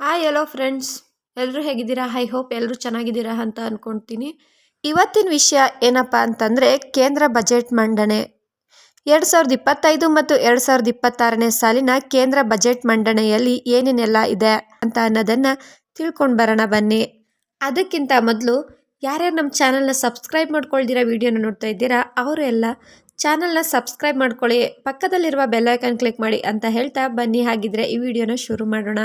Hi hello friends, ಎಲ್ಲರೂ ಹೇಗಿದ್ದೀರಾ? I hope ಎಲ್ಲರೂ ಚೆನ್ನಾಗಿದ್ದೀರಾ ಅಂತ ಅಂದ್ಕೊಳ್ತೀನಿ. ಇವತ್ತಿನ ವಿಷಯ ಏನಪ್ಪ ಅಂತಂದರೆ ಕೇಂದ್ರ ಬಜೆಟ್ ಮಂಡನೆ. 2025 ಮತ್ತು 2026ನೇ ಸಾಲಿನ ಕೇಂದ್ರ ಬಜೆಟ್ ಮಂಡನೆಯಲ್ಲಿ ಏನೇನೆಲ್ಲ ಇದೆ ಅಂತ ಅನ್ನೋದನ್ನು ತಿಳ್ಕೊಂಡು ಬರೋಣ ಬನ್ನಿ. ಅದಕ್ಕಿಂತ ಮೊದಲು ಯಾರ್ಯಾರು ನಮ್ಮ ಚಾನಲ್ನ ಸಬ್ಸ್ಕ್ರೈಬ್ ಮಾಡ್ಕೊಳ್ದಿರಾ ವಿಡಿಯೋನ ನೋಡ್ತಾ ಇದ್ದೀರಾ ಅವರು ಎಲ್ಲ ಚಾನಲ್ನ ಸಬ್ಸ್ಕ್ರೈಬ್ ಮಾಡ್ಕೊಳ್ಳಿ, ಪಕ್ಕದಲ್ಲಿರುವ ಬೆಲ್ಲೈಕನ್ ಕ್ಲಿಕ್ ಮಾಡಿ ಅಂತ ಹೇಳ್ತಾ ಬನ್ನಿ. ಹಾಗಿದ್ರೆ ಈ ವಿಡಿಯೋನ ಶುರು ಮಾಡೋಣ.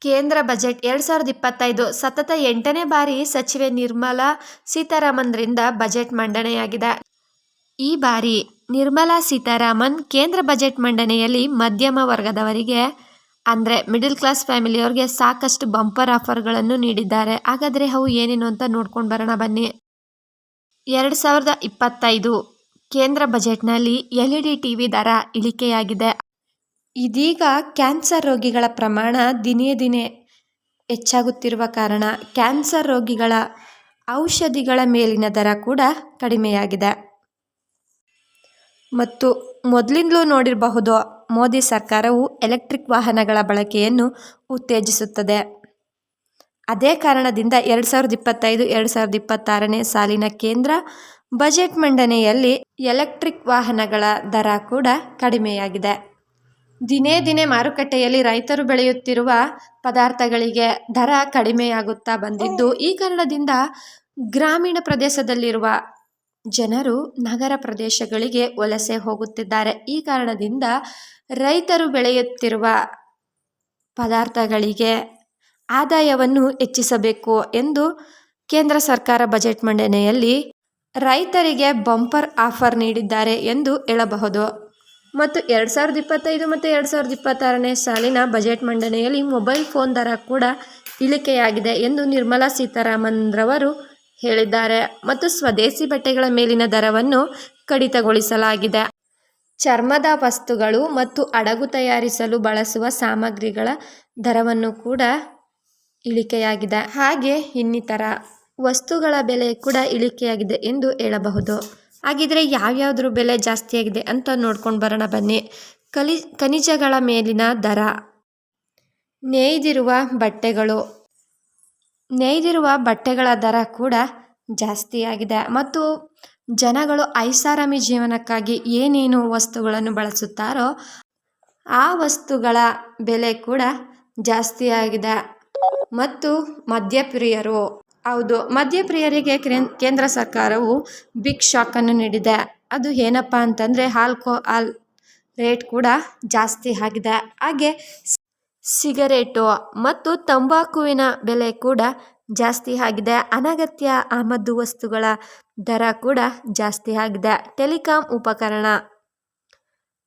ಕೇಂದ್ರ ಬಜೆಟ್ 2025 ಸತತ 8ನೇ ಬಾರಿ ಸಚಿವೆ ನಿರ್ಮಲಾ ಸೀತಾರಾಮನ್ರಿಂದ ಬಜೆಟ್ ಮಂಡನೆಯಾಗಿದೆ. ಈ ಬಾರಿ ನಿರ್ಮಲಾ ಸೀತಾರಾಮನ್ ಕೇಂದ್ರ ಬಜೆಟ್ ಮಂಡನೆಯಲ್ಲಿ ಮಧ್ಯಮ ವರ್ಗದವರಿಗೆ ಅಂದರೆ ಮಿಡಲ್ ಕ್ಲಾಸ್ ಫ್ಯಾಮಿಲಿಯವ್ರಿಗೆ ಸಾಕಷ್ಟು ಬಂಪರ್ ಆಫರ್ಗಳನ್ನು ನೀಡಿದ್ದಾರೆ. ಹಾಗಾದರೆ ಅವು ಏನೇನು ಅಂತ ನೋಡ್ಕೊಂಡು ಬರೋಣ ಬನ್ನಿ. 2025 ಕೇಂದ್ರ ಬಜೆಟ್ನಲ್ಲಿ LED TV ದರ ಇಳಿಕೆಯಾಗಿದೆ. ಇದೀಗ ಕ್ಯಾನ್ಸರ್ ರೋಗಿಗಳ ಪ್ರಮಾಣ ದಿನೇ ದಿನೇ ಹೆಚ್ಚಾಗುತ್ತಿರುವ ಕಾರಣ ಕ್ಯಾನ್ಸರ್ ರೋಗಿಗಳ ಔಷಧಿಗಳ ಮೇಲಿನ ದರ ಕೂಡ ಕಡಿಮೆಯಾಗಿದೆ. ಮತ್ತು ಮೊದಲಿಂದಲೂ ನೋಡಿರಬಹುದು, ಮೋದಿ ಸರ್ಕಾರವು ಎಲೆಕ್ಟ್ರಿಕ್ ವಾಹನಗಳ ಬಳಕೆಯನ್ನು ಉತ್ತೇಜಿಸುತ್ತದೆ. ಅದೇ ಕಾರಣದಿಂದ 2025-2026ನೇ ಸಾಲಿನ ಕೇಂದ್ರ ಬಜೆಟ್ ಮಂಡನೆಯಲ್ಲಿ ಎಲೆಕ್ಟ್ರಿಕ್ ವಾಹನಗಳ ದರ ಕೂಡ ಕಡಿಮೆಯಾಗಿದೆ. ದಿನೇ ದಿನೇ ಮಾರುಕಟ್ಟೆಯಲ್ಲಿ ರೈತರು ಬೆಳೆಯುತ್ತಿರುವ ಪದಾರ್ಥಗಳಿಗೆ ದರ ಕಡಿಮೆಯಾಗುತ್ತಾ ಬಂದಿದ್ದು, ಈ ಕಾರಣದಿಂದ ಗ್ರಾಮೀಣ ಪ್ರದೇಶದಲ್ಲಿರುವ ಜನರು ನಗರ ಪ್ರದೇಶಗಳಿಗೆ ವಲಸೆ ಹೋಗುತ್ತಿದ್ದಾರೆ. ಈ ಕಾರಣದಿಂದ ರೈತರು ಬೆಳೆಯುತ್ತಿರುವ ಪದಾರ್ಥಗಳಿಗೆ ಆದಾಯವನ್ನು ಹೆಚ್ಚಿಸಬೇಕು ಎಂದು ಕೇಂದ್ರ ಸರ್ಕಾರ ಬಜೆಟ್ ಮಂಡನೆಯಲ್ಲಿ ರೈತರಿಗೆ ಬಂಪರ್ ಆಫರ್ ನೀಡಿದ್ದಾರೆ ಎಂದು ಹೇಳಬಹುದು. ಮತ್ತು 2025 ಮತ್ತು 2026ನೇ ಸಾಲಿನ ಬಜೆಟ್ ಮಂಡನೆಯಲ್ಲಿ ಮೊಬೈಲ್ ಫೋನ್ ದರ ಕೂಡ ಇಳಿಕೆಯಾಗಿದೆ ಎಂದು ನಿರ್ಮಲಾ ಸೀತಾರಾಮನ್ ರವರು ಹೇಳಿದ್ದಾರೆ. ಮತ್ತು ಸ್ವದೇಶಿ ಬಟ್ಟೆಗಳ ಮೇಲಿನ ದರವನ್ನು ಕಡಿತಗೊಳಿಸಲಾಗಿದೆ. ಚರ್ಮದ ವಸ್ತುಗಳು ಮತ್ತು ಹಡಗು ತಯಾರಿಸಲು ಬಳಸುವ ಸಾಮಗ್ರಿಗಳ ದರವನ್ನು ಕೂಡ ಇಳಿಕೆಯಾಗಿದೆ. ಹಾಗೆ ಇನ್ನಿತರ ವಸ್ತುಗಳ ಬೆಲೆ ಕೂಡ ಇಳಿಕೆಯಾಗಿದೆ ಎಂದು ಹೇಳಬಹುದು. ಹಾಗಿದ್ರೆ ಯಾವ್ಯಾವ್ದ್ರ ಬೆಲೆ ಜಾಸ್ತಿಯಾಗಿದೆ ಅಂತ ನೋಡ್ಕೊಂಡು ಬರೋಣ ಬನ್ನಿ. ಖನಿಜಗಳ ಮೇಲಿನ ದರ, ನೇಯ್ದಿರುವ ಬಟ್ಟೆಗಳ ದರ ಕೂಡ ಜಾಸ್ತಿಯಾಗಿದೆ. ಮತ್ತು ಜನಗಳು ಐಷಾರಾಮಿ ಜೀವನಕ್ಕಾಗಿ ಏನೇನು ವಸ್ತುಗಳನ್ನು ಬಳಸುತ್ತಾರೋ ಆ ವಸ್ತುಗಳ ಬೆಲೆ ಕೂಡ ಜಾಸ್ತಿಯಾಗಿದೆ. ಮತ್ತು ಮದ್ಯಪ್ರಿಯರಿಗೆ ಕೇಂದ್ರ ಸರ್ಕಾರವು ಬಿಗ್ ಶಾಕನ್ನು ನೀಡಿದೆ. ಅದು ಏನಪ್ಪ ಅಂತಂದರೆ ಆಲ್ಕೋಹಾಲ್ ರೇಟ್ ಕೂಡ ಜಾಸ್ತಿ ಆಗಿದೆ. ಹಾಗೆ ಸಿಗರೇಟು ಮತ್ತು ತಂಬಾಕುವಿನ ಬೆಲೆ ಕೂಡ ಜಾಸ್ತಿ ಆಗಿದೆ. ಅನಗತ್ಯ ಆಮದು ವಸ್ತುಗಳ ದರ ಕೂಡ ಜಾಸ್ತಿ ಆಗಿದೆ. ಟೆಲಿಕಾಂ ಉಪಕರಣ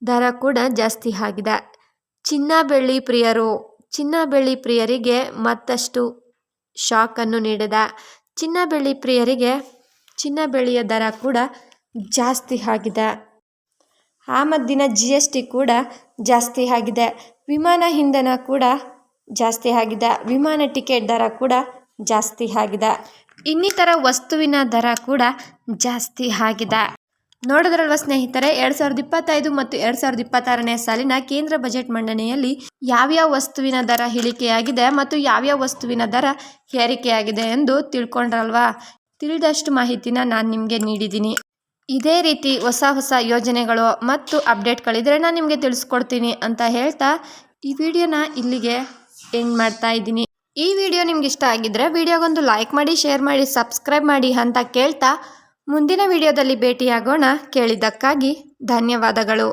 ದರ ಕೂಡ ಜಾಸ್ತಿ ಆಗಿದೆ. ಚಿನ್ನ ಬೆಳ್ಳಿ ಪ್ರಿಯರಿಗೆ ಮತ್ತಷ್ಟು ಶಾಕನ್ನು ನೀಡಿದೆ. ಚಿನ್ನ ಬೆಳ್ಳಿಯ ದರ ಕೂಡ ಜಾಸ್ತಿ ಆಗಿದೆ. ಆಮದಿನ GST ಕೂಡ ಜಾಸ್ತಿ ಆಗಿದೆ. ವಿಮಾನ ಇಂಧನ ಕೂಡ ಜಾಸ್ತಿ ಆಗಿದೆ. ವಿಮಾನ ಟಿಕೆಟ್ ದರ ಕೂಡ ಜಾಸ್ತಿ ಆಗಿದೆ. ಇನ್ನಿತರ ವಸ್ತುವಿನ ದರ ಕೂಡ ಜಾಸ್ತಿ ಆಗಿದೆ. ನೋಡಿದ್ರಲ್ವ ಸ್ನೇಹಿತರೆ, 2025 ಮತ್ತು 2026ನೇ ಸಾಲಿನ ಕೇಂದ್ರ ಬಜೆಟ್ ಮಂಡನೆಯಲ್ಲಿ ಯಾವ್ಯಾವ ವಸ್ತುವಿನ ದರ ಇಳಿಕೆಯಾಗಿದೆ ಮತ್ತು ಯಾವ್ಯಾವ ವಸ್ತುವಿನ ದರ ಏರಿಕೆಯಾಗಿದೆ ಎಂದು ತಿಳ್ಕೊಂಡ್ರಲ್ವಾ? ತಿಳಿದಷ್ಟು ಮಾಹಿತಿನ ನಾನು ನಿಮಗೆ ನೀಡಿದ್ದೀನಿ. ಇದೇ ರೀತಿ ಹೊಸ ಯೋಜನೆಗಳು ಮತ್ತು ಅಪ್ಡೇಟ್ಗಳಿದ್ರೆ ನಾನು ನಿಮಗೆ ತಿಳಿಸ್ಕೊಡ್ತೀನಿ ಅಂತ ಹೇಳ್ತಾ ಈ ವಿಡಿಯೋನ ಇಲ್ಲಿಗೆ ಎಂಡ್ ಮಾಡ್ತಾ ಇದ್ದೀನಿ. ಈ ವಿಡಿಯೋ ನಿಮ್ಗೆ ಇಷ್ಟ ಆಗಿದ್ರೆ ವಿಡಿಯೋಗೊಂದು ಲೈಕ್ ಮಾಡಿ, ಶೇರ್ ಮಾಡಿ, ಸಬ್ಸ್ಕ್ರೈಬ್ ಮಾಡಿ ಅಂತ ಕೇಳ್ತಾ ಮುಂದಿನ ವಿಡಿಯೋದಲ್ಲಿ ಭೇಟಿಯಾಗೋಣ. ಕೇಳಿದ್ದಕ್ಕಾಗಿ ಧನ್ಯವಾದಗಳು.